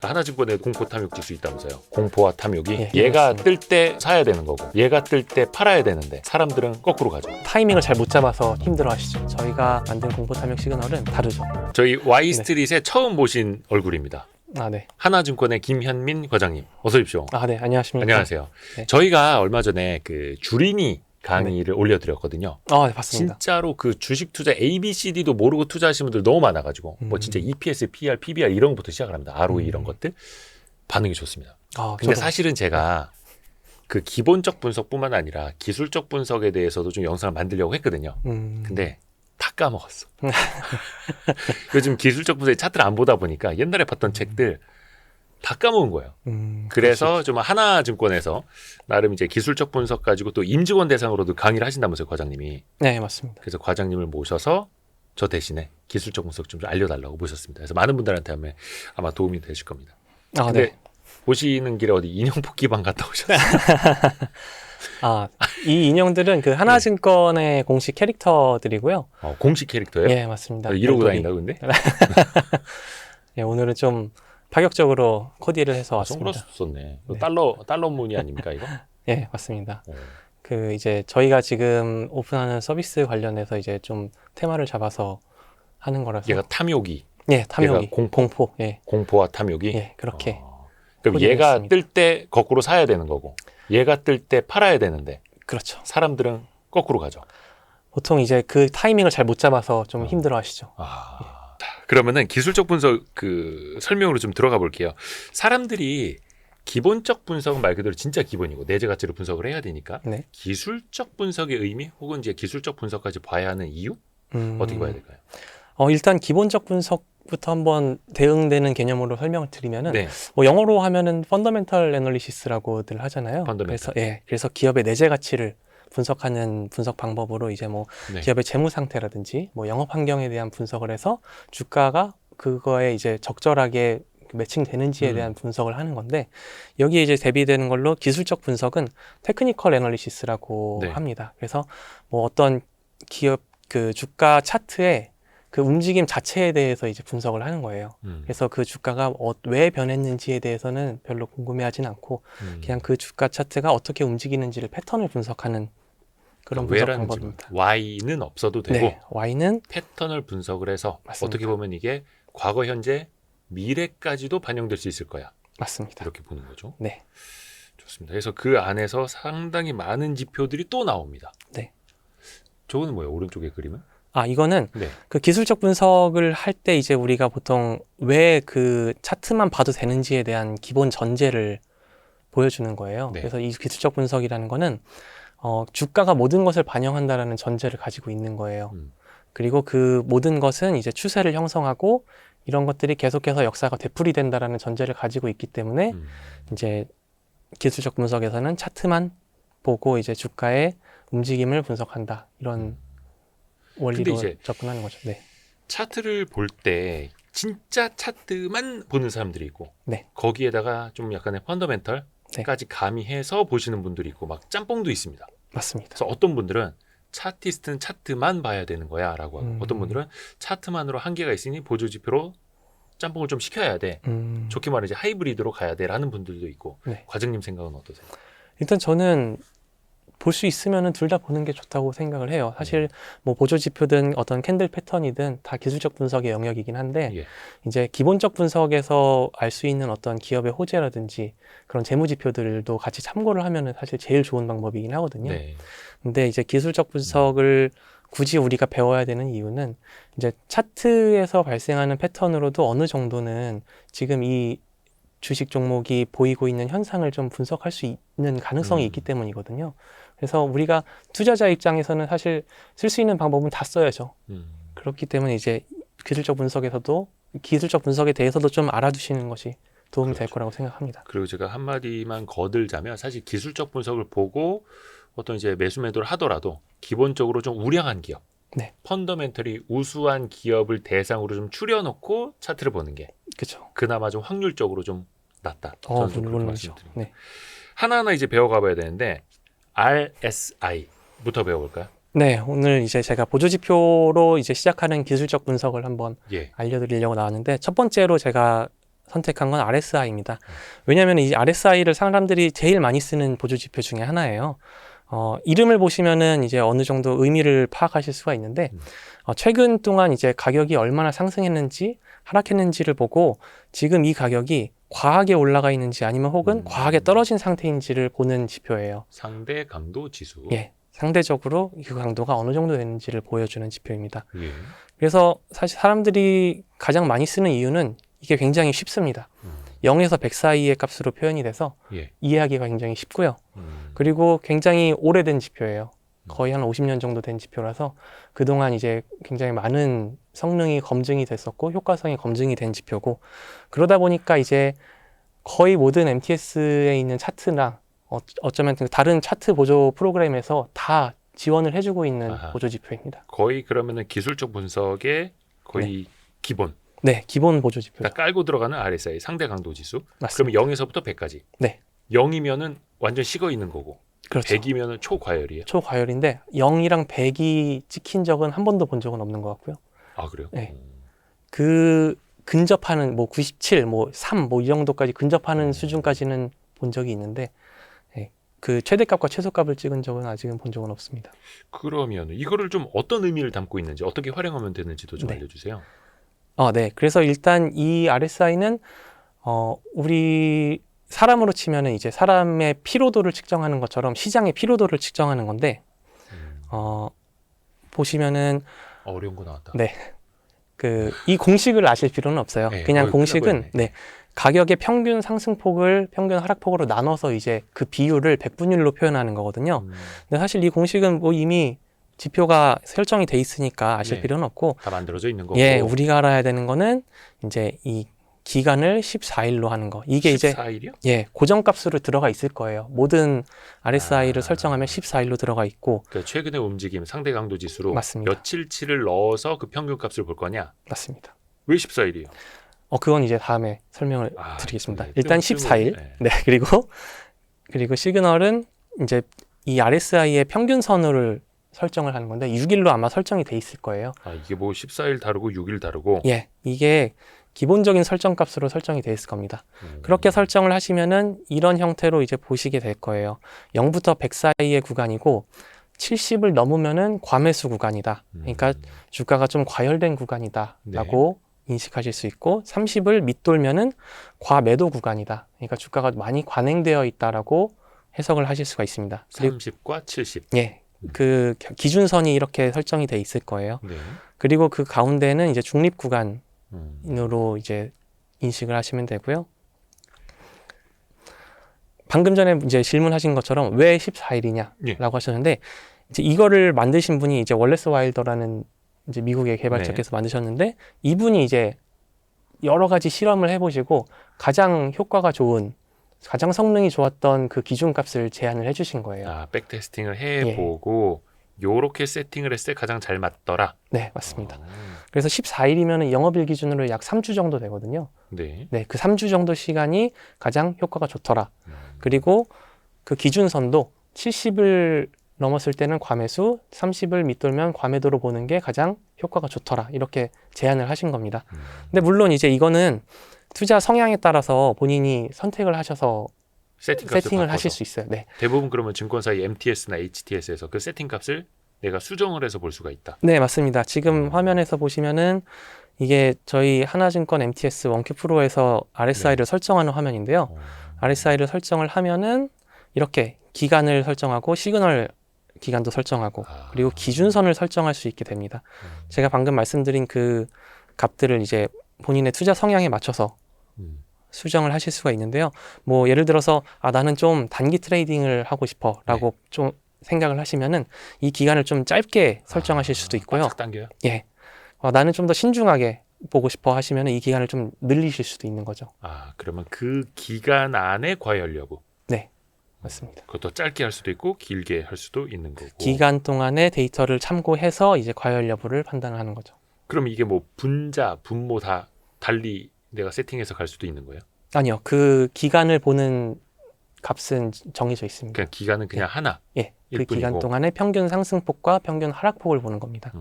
하나증권에 공포 탐욕 지수 있다면서요. 공포와 탐욕이 예, 얘가 맞습니다. 뜰 때 사야 되는 거고 얘가 뜰 때 팔아야 되는데 사람들은 거꾸로 가죠. 타이밍을 잘 못 잡아서 힘들어 하시죠. 저희가 만든 공포 탐욕 시그널은 다르죠. 저희 Y스트릿에 처음 보신 얼굴입니다. 아, 네. 하나증권의 김현민 과장님 어서 오십시오. 아, 네. 안녕하십니까. 안녕하세요. 네. 저희가 얼마 전에 그 주린이 강의를 올려드렸거든요. 아, 네, 봤습니다. 진짜로 그 주식 투자 ABCD도 모르고 투자하시는 분들 너무 많아가지고 뭐 진짜 EPS, PR, PBR 이런 것부터 시작을 합니다. ROE 이런 것들 반응이 좋습니다. 아, 근데 저도. 사실은 제가 그 기본적 분석뿐만 아니라 기술적 분석에 대해서도 좀 영상을 만들려고 했거든요. 근데 다 까먹었어. 요즘 기술적 분석의 차트를 안 보다 보니까 옛날에 봤던 책들 다 까먹은 거예요. 그래서 좀 하나증권에서 나름 이제 기술적 분석 가지고 또 임직원 대상으로도 강의를 하신다면서요, 과장님이. 네, 맞습니다. 그래서 과장님을 모셔서 저 대신에 기술적 분석 좀 알려달라고 모셨습니다. 그래서 많은 분들한테 아마 도움이 되실 겁니다. 아, 근데 네. 오시는 길에 어디 인형 뽑기방 갔다 오셨어요? 아, 이 인형들은 그 하나증권의 공식 캐릭터들이고요. 공식 캐릭터예요? 예, 맞습니다. 이러고 별돌이. 다닌다고 근데? 예, 오늘은 좀 파격적으로 코디를 해서 왔습니다. 선글라스 썼네. 네. 달러 무늬 아닙니까 이거? 예, 맞습니다. 어. 그 이제 저희가 지금 오픈하는 서비스 관련해서 이제 좀 테마를 잡아서 하는 거라서. 얘가 탐욕이. 예, 탐욕이. 얘가 공포? 예. 공포와 탐욕이. 예, 그렇게. 그럼 코디를 얘가 했습니다. 뜰 때 거꾸로 사야 되는 거고 얘가 뜰 때 팔아야 되는데 그렇죠. 사람들은 거꾸로 가죠. 보통 이제 그 타이밍을 잘 못 잡아서 좀 힘들어 하시죠. 그러면은 기술적 분석 그 설명으로 좀 들어가 볼게요. 사람들이 기본적 분석은 말 그대로 진짜 기본이고 내재 가치를 분석을 해야 되니까 네. 기술적 분석의 의미 혹은 이제 기술적 분석까지 봐야 하는 이유 어떻게 봐야 될까요? 일단 기본적 분석부터 한번 대응되는 개념으로 설명을 드리면은 네. 뭐 영어로 하면은 펀더멘털 애널리시스라고들 하잖아요. 펀더멘털. 그래서 기업의 내재 가치를 분석하는 분석 방법으로 이제 뭐 네. 기업의 재무 상태라든지 뭐 영업 환경에 대한 분석을 해서 주가가 그거에 이제 적절하게 매칭되는지에 대한 분석을 하는 건데 여기에 이제 대비되는 걸로 기술적 분석은 테크니컬 애널리시스라고 네. 합니다. 그래서 뭐 어떤 기업 그 주가 차트의 그 움직임 자체에 대해서 이제 분석을 하는 거예요. 그래서 그 주가가 왜 변했는지에 대해서는 별로 궁금해하진 않고 그냥 그 주가 차트가 어떻게 움직이는지를 패턴을 분석하는 그런 분석 왜라는 방법입니다. Y는 없어도 되고 네, Y는 패턴을 분석을 해서 맞습니다. 어떻게 보면 이게 과거, 현재, 미래까지도 반영될 수 있을 거야. 맞습니다. 이렇게 보는 거죠. 네, 좋습니다. 그래서 그 안에서 상당히 많은 지표들이 또 나옵니다. 네. 저거는 뭐예요? 오른쪽에 그림은? 이거는 네. 그 기술적 분석을 할 때 이제 우리가 보통 왜 그 차트만 봐도 되는지에 대한 기본 전제를 보여주는 거예요. 네. 그래서 이 기술적 분석이라는 거는 주가가 모든 것을 반영한다라는 전제를 가지고 있는 거예요. 그리고 그 모든 것은 이제 추세를 형성하고 이런 것들이 계속해서 역사가 되풀이된다라는 전제를 가지고 있기 때문에 이제 기술적 분석에서는 차트만 보고 이제 주가의 움직임을 분석한다. 이런 원리로 이제 접근하는 거죠. 네. 차트를 볼 때 진짜 차트만 보는 사람들이 있고 네. 거기에다가 좀 약간의 펀더멘털까지 가미해서 보시는 분들이 있고 막 짬뽕도 있습니다. 맞습니다. 그래서 어떤 분들은 차티스트는 차트만 봐야 되는 거야 라고 하고 어떤 분들은 차트만으로 한계가 있으니 보조지표로 짬뽕을 좀 시켜야 돼. 좋게 말해 이제 하이브리드로 가야 돼 라는 분들도 있고 네. 과장님 생각은 어떠세요? 일단 저는 볼 수 있으면은 둘 다 보는 게 좋다고 생각을 해요. 사실 뭐 보조 지표든 어떤 캔들 패턴이든 다 기술적 분석의 영역이긴 한데 예. 이제 기본적 분석에서 알 수 있는 어떤 기업의 호재라든지 그런 재무 지표들도 같이 참고를 하면은 사실 제일 좋은 방법이긴 하거든요. 네. 근데 이제 기술적 분석을 굳이 우리가 배워야 되는 이유는 이제 차트에서 발생하는 패턴으로도 어느 정도는 지금 이 주식 종목이 보이고 있는 현상을 좀 분석할 수 있는 가능성이 있기 때문이거든요. 그래서 우리가 투자자 입장에서는 사실 쓸 수 있는 방법은 다 써야죠. 그렇기 때문에 이제 기술적 분석에서도 기술적 분석에 대해서도 좀 알아두시는 것이 도움이 될 거라고 생각합니다. 그리고 제가 한마디만 거들자면 사실 기술적 분석을 보고 어떤 이제 매수 매도를 하더라도 기본적으로 좀 우량한 기업, 네. 펀더멘털이 우수한 기업을 대상으로 좀 추려놓고 차트를 보는 게 그렇죠. 그나마 좀 확률적으로 좀 낫다. 저는 좀 그렇게 말씀드립니다. 네. 하나하나 이제 배워가 봐야 되는데 RSI부터 배워볼까요? 네, 오늘 이제 제가 보조지표로 이제 시작하는 기술적 분석을 한번 예. 알려드리려고 나왔는데 첫 번째로 제가 선택한 건 RSI입니다. 왜냐하면 이 RSI를 사람들이 제일 많이 쓰는 보조 지표 중에 하나예요. 이름을 보시면은 이제 어느 정도 의미를 파악하실 수가 있는데, 최근 동안 이제 가격이 얼마나 상승했는지 하락했는지를 보고 지금 이 가격이 과하게 올라가 있는지 아니면 혹은 과하게 떨어진 상태인지를 보는 지표예요. 상대 강도 지수. 예. 상대적으로 그 강도가 어느 정도 되는지를 보여주는 지표입니다. 예. 그래서 사실 사람들이 가장 많이 쓰는 이유는 이게 굉장히 쉽습니다. 0에서 100 사이의 값으로 표현이 돼서 예. 이해하기가 굉장히 쉽고요. 그리고 굉장히 오래된 지표예요. 거의 한 50년 정도 된 지표라서 그동안 이제 굉장히 많은 성능이 검증이 됐었고 효과성이 검증이 된 지표고, 그러다 보니까 이제 거의 모든 MTS에 있는 차트나 어쩌면 다른 차트 보조 프로그램에서 다 지원을 해주고 있는 아하. 보조 지표입니다. 거의 그러면은 기술적 분석의 거의 기본. 네, 기본 보조 딱 지표죠. 깔고 들어가는 RSI 상대 강도 지수. 맞습니다. 그러면 0에서부터 100까지. 네. 0이면은 완전 식어 있는 거고. 그렇죠. 100이면은 초과열이에요. 초과열인데 0이랑 100이 찍힌 적은 한 번도 본 적은 없는 것 같고요. 아, 그래요? 네. 그 근접하는 뭐 97, 뭐 3, 뭐 이 정도까지 근접하는 수준까지는 본 적이 있는데, 그 최대값과 최소값을 찍은 적은 아직은 본 적은 없습니다. 그러면 이거를 좀 어떤 의미를 담고 있는지, 어떻게 활용하면 되는지도 좀 네. 알려주세요. 네. 그래서 일단 이 RSI는 우리 사람으로 치면은 이제 사람의 피로도를 측정하는 것처럼 시장의 피로도를 측정하는 건데, 보시면은 어려운 거 나왔다. 네. 이 공식을 아실 필요는 없어요. 네, 그냥 끝나고 공식은 있네. 네. 가격의 평균 상승폭을 평균 하락폭으로 나눠서 이제 그 비율을 백분율로 표현하는 거거든요. 근데 사실 이 공식은 뭐 이미 지표가 설정이 돼 있으니까 아실 네. 필요는 없고, 다 만들어져 있는 거고. 예, 우리가 알아야 되는 거는 이제 이 기간을 14일로 하는 거. 이게 이제 14일이요? 예, 고정값으로 들어가 있을 거예요. 모든 RSI를 아. 설정하면 14일로 들어가 있고. 그러니까 최근의 움직임 상대 강도 지수로 맞습니다. 며칠치를 넣어서 그 평균 값을 볼 거냐? 맞습니다. 왜 14일이에요? 그건 이제 다음에 설명을 드리겠습니다. 일단 14일. 네. 네, 그리고 시그널은 이제 이 RSI의 평균선을 설정을 하는 건데 6일로 아마 설정이 돼 있을 거예요. 이게 뭐 14일 다르고 6일 다르고. 예, 이게 기본적인 설정 값으로 설정이 돼 있을 겁니다. 그렇게 설정을 하시면은 이런 형태로 이제 보시게 될 거예요. 0부터 100 사이의 구간이고 70을 넘으면은 과매수 구간이다. 그러니까 주가가 좀 과열된 구간이다라고 인식하실 수 있고, 30을 밑돌면은 과매도 구간이다. 그러니까 주가가 많이 관행되어 있다라고 해석을 하실 수가 있습니다. 30과 70. 예, 그 기준선이 이렇게 설정이 돼 있을 거예요. 네. 그리고 그 가운데는 이제 중립 구간으로 이제 인식을 하시면 되고요. 방금 전에 이제 질문하신 것처럼 왜 14일이냐라고 예. 하셨는데, 이제 이거를 만드신 분이 이제 월레스 와일더라는 이제 미국의 개발자께서 만드셨는데, 이분이 이제 여러 가지 실험을 해보시고 가장 효과가 좋은, 가장 성능이 좋았던 그 기준값을 제안을 해주신 거예요. 백테스팅을 해보고 요렇게 세팅을 했을 때 가장 잘 맞더라. 네, 맞습니다. 그래서 14일이면 영업일 기준으로 약 3주 정도 되거든요. 네. 네, 그 3주 정도 시간이 가장 효과가 좋더라. 그리고 그 기준선도 70을 넘었을 때는 과매수, 30을 밑돌면 과매도로 보는 게 가장 효과가 좋더라. 이렇게 제안을 하신 겁니다. 근데 물론 이제 이거는 투자 성향에 따라서 본인이 선택을 하셔서 세팅을 하실 수 있어요. 네. 대부분 그러면 증권사의 MTS나 HTS에서 그 세팅 값을 내가 수정을 해서 볼 수가 있다. 네, 맞습니다. 지금 화면에서 보시면은 이게 저희 하나증권 MTS 원큐 프로에서 RSI를 설정하는 화면인데요. RSI를 설정을 하면은 이렇게 기간을 설정하고 시그널 기간도 설정하고 그리고 기준선을 설정할 수 있게 됩니다. 제가 방금 말씀드린 그 값들을 이제 본인의 투자 성향에 맞춰서 수정을 하실 수가 있는데요. 뭐 예를 들어서 나는 좀 단기 트레이딩을 하고 싶어라고 좀 생각을 하시면은 이 기간을 좀 짧게 설정하실 수도 있고요. 바짝 당겨요? 예. 나는 좀 더 신중하게 보고 싶어 하시면은 이 기간을 좀 늘리실 수도 있는 거죠. 그러면 그 기간 안에 과열 여부. 네. 맞습니다. 그것도 짧게 할 수도 있고 길게 할 수도 있는 거고. 기간 동안의 데이터를 참고해서 이제 과열 여부를 판단하는 거죠. 그럼 이게 뭐 분자, 분모 다 달리 내가 세팅해서 갈 수도 있는 거예요? 아니요. 그 기간을 보는 값은 정해져 있습니다. 그냥 기간은 그냥 하나. 예. 그 일뿐이고. 기간 동안의 평균 상승폭과 평균 하락폭을 보는 겁니다.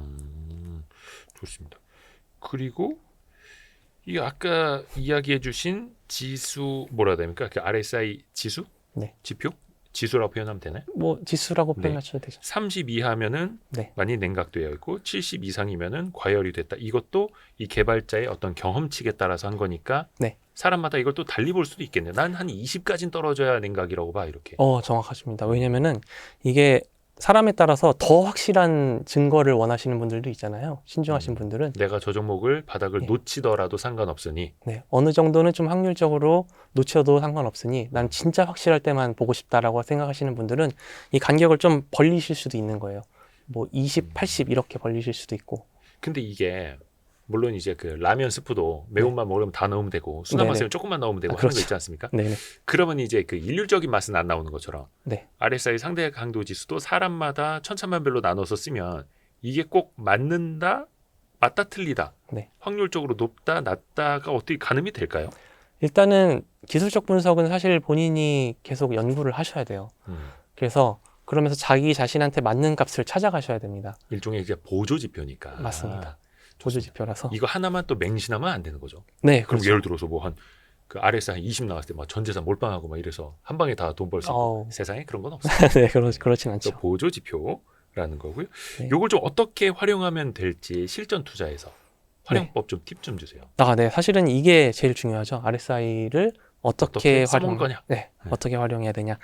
좋습니다. 그리고 이게 아까 이야기해 주신 지수 뭐라 해야 됩니까? 그 RSI 지수? 네. 지표? 지수라고 표현하면 되나요? 뭐 지수라고 네. 표현하셔도 되죠. 30 이하면은 네. 많이 냉각되어 있고 70 이상이면은 과열이 됐다. 이것도 이 개발자의 어떤 경험치에 따라서 한 거니까 네. 사람마다 이걸 또 달리 볼 수도 있겠네요. 난 한 20까지는 떨어져야 냉각이라고 봐 이렇게. 정확하십니다. 왜냐면은 이게 사람에 따라서 더 확실한 증거를 원하시는 분들도 있잖아요. 신중하신 분들은. 내가 저 종목을 바닥을 네. 놓치더라도 상관없으니. 네, 어느 정도는 좀 확률적으로 놓쳐도 상관없으니 난 진짜 확실할 때만 보고 싶다라고 생각하시는 분들은 이 간격을 좀 벌리실 수도 있는 거예요. 뭐 20, 80 이렇게 벌리실 수도 있고. 근데 이게 물론 이제 그 라면 스프도 매운맛 먹으면 다 넣으면 되고 순한 네네. 맛은 조금만 넣으면 되고 하는 그렇죠. 거 있지 않습니까? 네네. 그러면 이제 그 일률적인 맛은 안 나오는 것처럼 네. RSI 상대 강도 지수도 사람마다 천차만별로 나눠서 쓰면 이게 꼭 맞는다, 맞다 틀리다, 네. 확률적으로 높다, 낮다가 어떻게 가늠이 될까요? 일단은 기술적 분석은 사실 본인이 계속 연구를 하셔야 돼요. 그래서 그러면서 자기 자신한테 맞는 값을 찾아가셔야 됩니다. 일종의 이제 보조 지표니까. 맞습니다. 보조 지표라서. 이거 하나만 또 맹신하면 안 되는 거죠. 네, 그럼 그렇죠. 예를 들어서 뭐 한 그 RSI 한 20 나왔을 때 막 전 재산 몰빵하고 막 이래서 한 방에 다 돈 벌 수 있고 세상에 그런 건 없어요. 네, 그렇진 않죠. 또 보조 지표라는 거고요. 네. 요걸 좀 어떻게 활용하면 될지 실전 투자에서 활용법 좀 팁 좀 주세요. 네, 사실은 이게 제일 중요하죠. RSI를 어떻게 써먹은 거냐? 네, 어떻게 활용해야 되냐.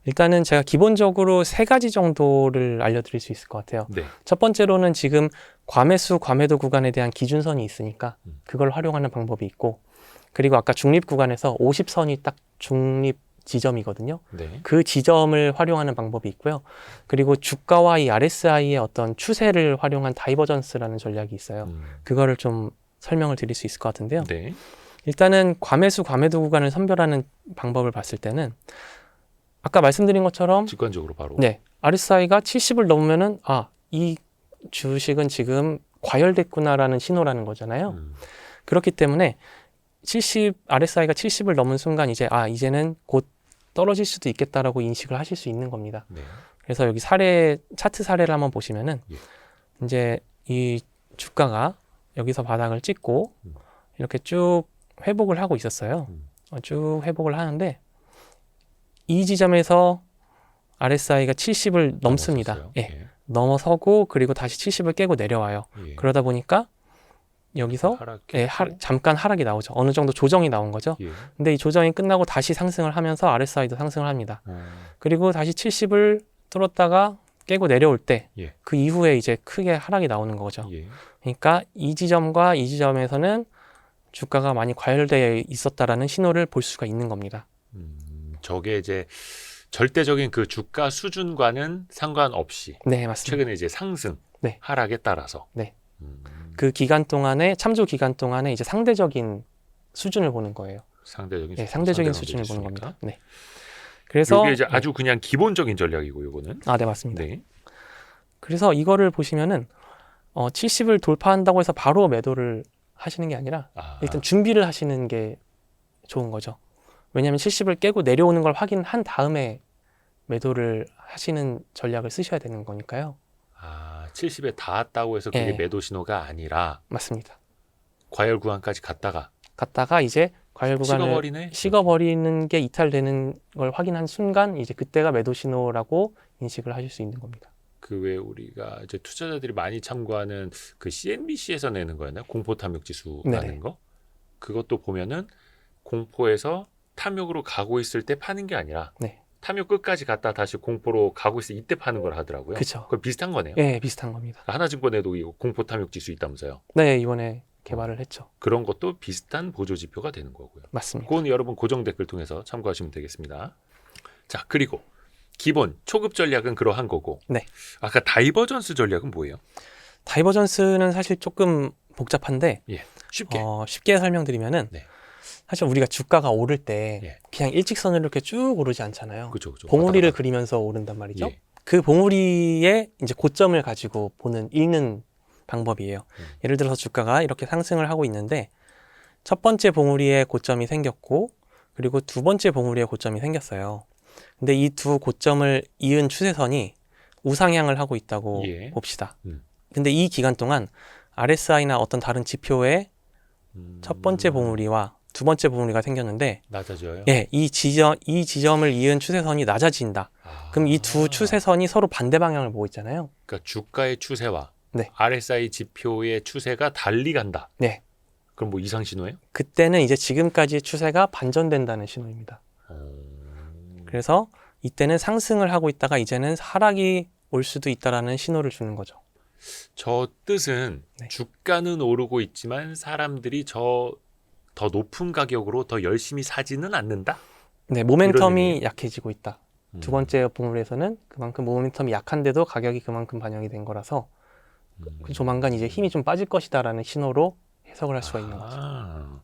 일단은 제가 기본적으로 3가지 정도를 알려드릴 수 있을 것 같아요. 네. 첫 번째로는 지금 과매수, 과매도 구간에 대한 기준선이 있으니까 그걸 활용하는 방법이 있고, 그리고 아까 중립 구간에서 50선이 딱 중립 지점이거든요. 네. 그 지점을 활용하는 방법이 있고요. 그리고 주가와 이 RSI의 어떤 추세를 활용한 다이버전스라는 전략이 있어요. 그거를 좀 설명을 드릴 수 있을 것 같은데요. 네. 일단은 과매수, 과매도 구간을 선별하는 방법을 봤을 때는 아까 말씀드린 것처럼 직관적으로 바로. 네, RSI가 70을 넘으면은 이 주식은 지금 과열됐구나라는 신호라는 거잖아요. 그렇기 때문에 RSI가 70을 넘은 순간 이제는 곧 떨어질 수도 있겠다라고 인식을 하실 수 있는 겁니다. 네. 그래서 여기 차트 사례를 한번 보시면은 이제 이 주가가 여기서 바닥을 찍고 이렇게 쭉 회복을 하고 있었어요. 쭉 회복을 하는데 이 지점에서 RSI가 70을 넘습니다. 예. 넘어서고 그리고 다시 70을 깨고 내려와요. 예. 그러다 보니까 여기서 잠깐 하락이 나오죠. 어느 정도 조정이 나온 거죠. 예. 근데 이 조정이 끝나고 다시 상승을 하면서 RSI도 상승을 합니다. 그리고 다시 70을 뚫었다가 깨고 내려올 때 그 이후에 이제 크게 하락이 나오는 거죠. 예. 그러니까 이 지점과 이 지점에서는 주가가 많이 과열되어 있었다라는 신호를 볼 수가 있는 겁니다. 저게 이제 절대적인 그 주가 수준과는 상관없이 네, 맞습니다. 최근에 이제 상승, 하락에 따라서 그 기간 동안에 참조 기간 동안에 이제 상대적인 수준을 보는 거예요. 상대적인 수준을 보는 겁니다. 네. 그래서 이게 이제 아주 그냥 기본적인 전략이고 요거는. 네, 맞습니다. 네. 그래서 이거를 보시면은 70을 돌파한다고 해서 바로 매도를 하시는 게 아니라 일단 준비를 하시는 게 좋은 거죠. 왜냐하면 70을 깨고 내려오는 걸 확인한 다음에 매도를 하시는 전략을 쓰셔야 되는 거니까요. 70에 닿았다고 해서 그게 매도 신호가 아니라 맞습니다. 과열 구간까지 갔다가 이제 과열 구간을 식어버리는 게 이탈되는 걸 확인한 순간 이제 그때가 매도 신호라고 인식을 하실 수 있는 겁니다. 그 외에 우리가 이제 투자자들이 많이 참고하는 그 CNBC에서 내는 거였나요? 공포 탐욕 지수라는 거. 그것도 보면은 공포에서 탐욕으로 가고 있을 때 파는 게 아니라 탐욕 끝까지 갔다 다시 공포로 가고 있을 때 이때 파는 걸 하더라고요. 그렇죠. 그거 비슷한 거네요. 네, 비슷한 겁니다. 하나증권에도 이 공포 탐욕 지수 있다면서요? 네, 이번에 개발을 했죠. 그런 것도 비슷한 보조 지표가 되는 거고요. 맞습니다. 그건 여러분 고정 댓글 통해서 참고하시면 되겠습니다. 자, 그리고 기본 초급 전략은 그러한 거고. 네. 아까 다이버전스 전략은 뭐예요? 다이버전스는 사실 조금 복잡한데 쉽게 설명드리면은 사실 우리가 주가가 오를 때 그냥 일직선으로 이렇게 쭉 오르지 않잖아요. 그쵸. 봉우리를 그리면서 오른단 말이죠. 그 봉우리의 이제 고점을 가지고 읽는 방법이에요. 예를 들어서 주가가 이렇게 상승을 하고 있는데 첫 번째 봉우리에 고점이 생겼고 그리고 두 번째 봉우리에 고점이 생겼어요. 근데 이 두 고점을 이은 추세선이 우상향을 하고 있다고 봅시다. 근데 이 기간 동안 RSI나 어떤 다른 지표에 첫 번째 봉우리와 두 번째 봉우리가 생겼는데 낮아져요? 예, 이 지점을 이은 추세선이 낮아진다. 그럼 이 두 추세선이 서로 반대 방향을 보고 있잖아요. 그러니까 주가의 추세와 네. RSI 지표의 추세가 달리 간다. 네. 그럼 뭐 이상 신호예요? 그때는 이제 지금까지의 추세가 반전된다는 신호입니다. 그래서 이때는 상승을 하고 있다가 이제는 하락이 올 수도 있다라는 신호를 주는 거죠. 저 뜻은 네. 주가는 오르고 있지만 사람들이 더 높은 가격으로 더 열심히 사지는 않는다? 네, 이런 모멘텀이 의미예요? 약해지고 있다. 두 번째 봉우리에서는 그만큼 모멘텀이 약한데도 가격이 그만큼 반영이 된 거라서 조만간 이제 힘이 좀 빠질 것이다라는 신호로 해석을 할 수가 있는 거죠.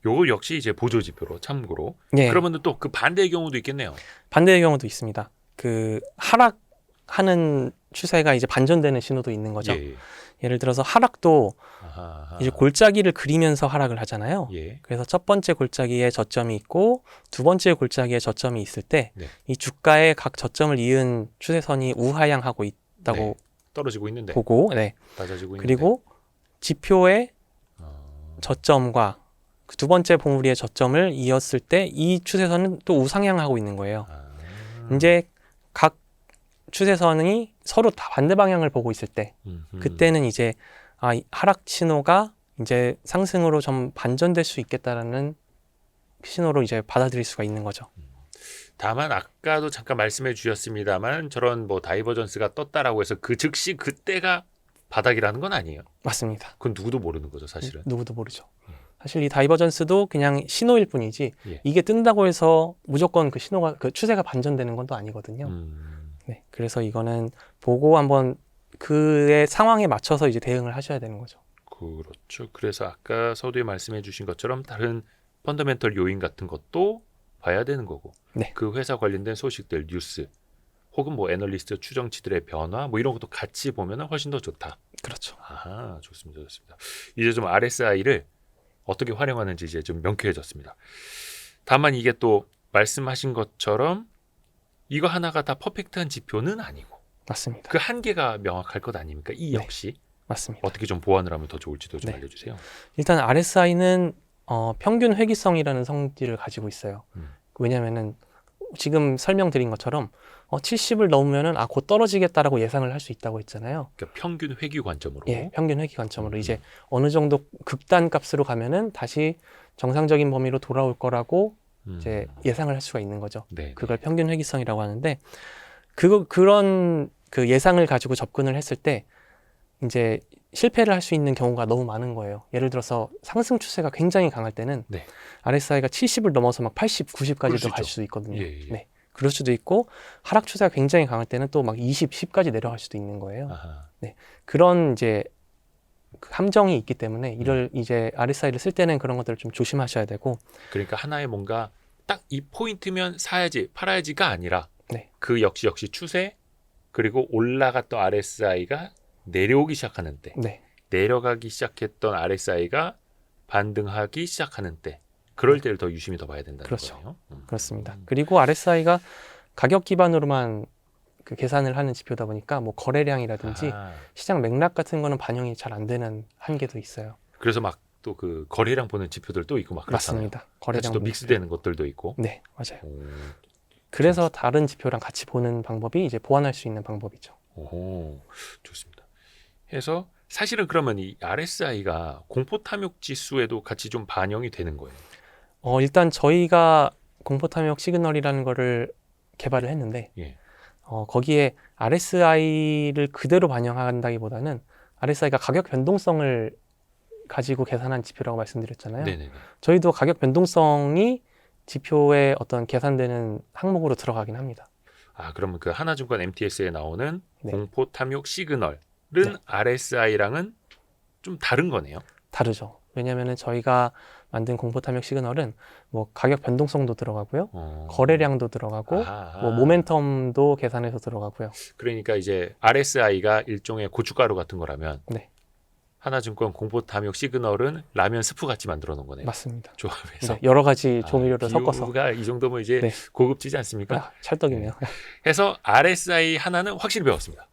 요거 역시 이제 보조 지표로 참고로. 예, 그러면 또 그 반대의 경우도 있겠네요. 반대의 경우도 있습니다. 그 하락하는 추세가 이제 반전되는 신호도 있는 거죠. 예. 예를 들어서 하락도 아하. 이제 골짜기를 그리면서 하락을 하잖아요. 예. 그래서 첫 번째 골짜기에 저점이 있고 두 번째 골짜기에 저점이 있을 때 이 네. 주가의 각 저점을 이은 추세선이 우하향하고 있다고 네. 떨어지고 있는데 보고, 네. 낮아지고 있는데. 그리고 지표의 어, 저점과 그 두 번째 봉우리의 저점을 이었을 때 이 추세선은 또 우상향하고 있는 거예요. 이제 각 추세선이 서로 다 반대 방향을 보고 있을 때 그때는 이제 이 하락 신호가 이제 상승으로 좀 반전될 수 있겠다라는 신호로 이제 받아들일 수가 있는 거죠. 다만 아까도 잠깐 말씀해 주셨습니다만 저런 뭐 다이버전스가 떴다라고 해서 그 즉시 그때가 바닥이라는 건 아니에요. 맞습니다. 그건 누구도 모르는 거죠, 사실은. 누구도 모르죠. 사실 이 다이버전스도 그냥 신호일 뿐이지 예. 이게 뜬다고 해서 무조건 그 신호가 그 추세가 반전되는 건 또 아니거든요. 네, 그래서 이거는 보고 한번 그의 상황에 맞춰서 이제 대응을 하셔야 되는 거죠. 그렇죠. 그래서 아까 서두에 말씀해 주신 것처럼 다른 펀더멘털 요인 같은 것도 봐야 되는 거고 네. 그 회사 관련된 소식들, 뉴스 혹은 뭐 애널리스트 추정치들의 변화 뭐 이런 것도 같이 보면 훨씬 더 좋다. 그렇죠. 아하, 좋습니다. 좋습니다. 이제 좀 RSI를 어떻게 활용하는지 이제 좀 명쾌해졌습니다. 다만 이게 또 말씀하신 것처럼 이거 하나가 다 퍼펙트한 지표는 아니고 맞습니다. 그 한계가 명확할 것 아닙니까? 이 네. 역시 맞습니다. 어떻게 좀 보완을 하면 더 좋을지도 좀 네. 알려주세요. 일단 RSI는 평균 회귀성이라는 성질을 가지고 있어요. 왜냐하면은 지금 설명드린 것처럼 70을 넘으면은 곧 떨어지겠다라고 예상을 할 수 있다고 했잖아요. 그러니까 평균 회귀 관점으로. 예, 평균 회귀 관점으로 이제 어느 정도 극단 값으로 가면은 다시 정상적인 범위로 돌아올 거라고 이제 예상을 할 수가 있는 거죠. 네. 그걸 평균 회귀성이라고 하는데 그런 그 예상을 가지고 접근을 했을 때 이제 실패를 할 수 있는 경우가 너무 많은 거예요. 예를 들어서 상승 추세가 굉장히 강할 때는 네. RSI가 70을 넘어서 막 80, 그럴 수 90까지도 갈 있죠. 수도 있거든요. 예, 예. 네. 그럴 수도 있고 하락 추세가 굉장히 강할 때는 또 막 20, 10까지 내려갈 수도 있는 거예요. 아하. 그런 이제 함정이 있기 때문에 이를 이제 RSI를 쓸 때는 그런 것들을 좀 조심하셔야 되고 그러니까 하나의 뭔가 딱 이 포인트면 사야지 팔아야지가 아니라 네. 그 역시 추세 그리고 올라갔던 RSI가 내려오기 시작하는 때 네. 내려가기 시작했던 RSI가 반등하기 시작하는 때 그럴 때를 더 유심히 더 봐야 된다는 그렇죠. 거예요. 그렇습니다. 그리고 RSI가 가격 기반으로만 그 계산을 하는 지표다 보니까 뭐 거래량이라든지 아하. 시장 맥락 같은 거는 반영이 잘 안 되는 한계도 있어요. 그래서 막 또 그 거래량 보는 지표들도 있고 막 그렇잖아요. 맞습니다. 같이 거래량 또 믹스되는 것들도 있고. 네, 맞아요. 오, 그래서 다른 지표랑 같이 보는 방법이 이제 보완할 수 있는 방법이죠. 오, 좋습니다. 해서 사실은 그러면 이 RSI가 공포 탐욕 지수에도 같이 좀 반영이 되는 거예요. 일단 저희가 공포 탐욕 시그널이라는 거를 개발을 했는데 예. 거기에 RSI를 그대로 반영한다기보다는 RSI가 가격 변동성을 가지고 계산한 지표라고 말씀드렸잖아요. 네네네. 저희도 가격 변동성이 지표에 어떤 계산되는 항목으로 들어가긴 합니다. 아, 그러면 그 하나증권 MTS에 나오는 네. 공포 탐욕 시그널은 네. RSI랑은 좀 다른 거네요. 다르죠. 왜냐하면 저희가 만든 공포 탐욕 시그널은 뭐 가격 변동성도 들어가고요, 거래량도 들어가고, 아하. 뭐 모멘텀도 계산해서 들어가고요. 그러니까 이제 RSI가 일종의 고춧가루 같은 거라면 네. 하나증권 공포 탐욕 시그널은 라면 스프 같이 만들어 놓은 거네요. 맞습니다. 조합해서. 네, 여러 가지 조미료를 섞어서. 비유가 이 정도면 이제 네. 고급지지 않습니까? 찰떡이네요. 해서 RSI 하나는 확실히 배웠습니다.